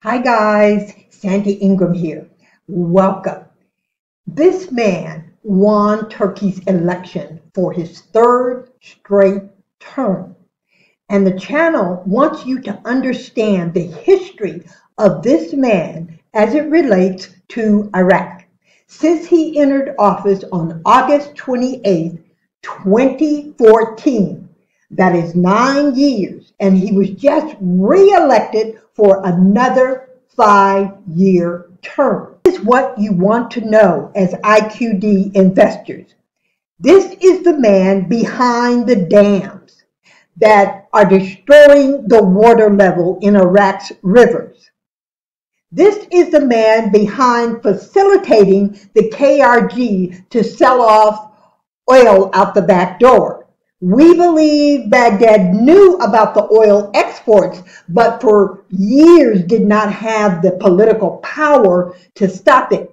Hi guys, Sandy Ingram here. Welcome. This man won Turkey's election for his third straight term. And the channel wants you to understand the history of this man as it relates to Iraq. Since he entered office on August 28, 2014, that is 9 years, and he was just re-elected for another 5-year term. This is what you want to know as IQD investors. This is the man behind the dams that are destroying the water level in Iraq's rivers. This is the man behind facilitating the KRG to sell off oil out the back door. We believe Baghdad knew about the oil exports, but for years did not have the political power to stop it.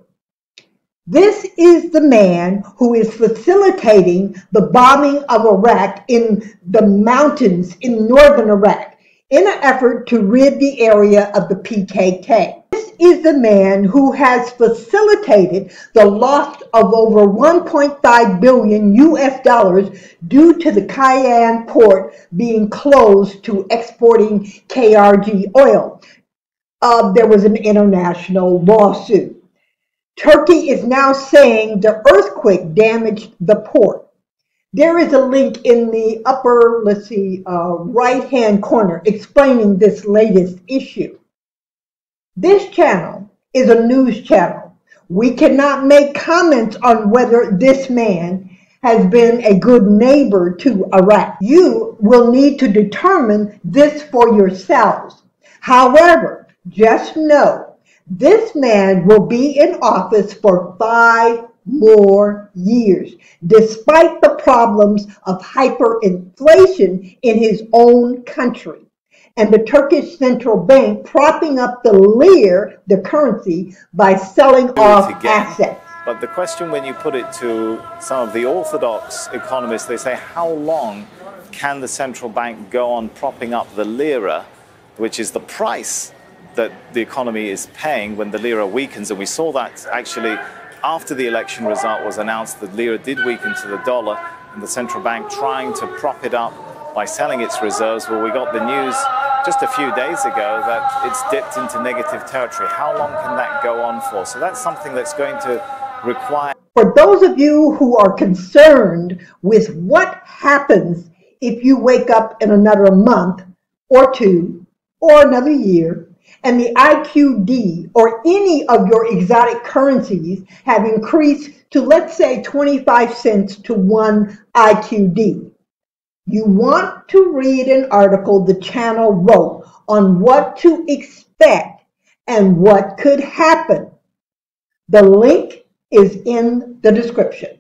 This is the man who is facilitating the bombing of Iraq in the mountains in northern Iraq in an effort to rid the area of the PKK. This is the man who has facilitated the loss of over 1.5 billion US due to the Cayenne port being closed to exporting KRG oil. There was an international lawsuit. Turkey is now saying the earthquake damaged the port. There is a link in the upper, right-hand corner explaining this latest issue. This channel is a news channel. We cannot make comments on whether this man has been a good neighbor to Iraq. You will need to determine this for yourselves. However, just know this man will be in office for 5 more years, despite the problems of hyperinflation in his own country, and the Turkish central bank propping up the lira, the currency, by selling off assets. But the question, when you put it to some of the orthodox economists, they say, how long can the central bank go on propping up the lira, which is the price that the economy is paying when the lira weakens? And we saw that actually after the election result was announced, the lira did weaken to the dollar, and the central bank trying to prop it up by selling its reserves. Well, we got the news just a few days ago that it's dipped into negative territory. How long can that go on for? So that's something that's going to require... For those of you who are concerned with what happens if you wake up in another month or two or another year, and the IQD or any of your exotic currencies have increased to, let's say, 25 cents to 1 IQD. You want to read an article the channel wrote on what to expect and what could happen. The link is in the description.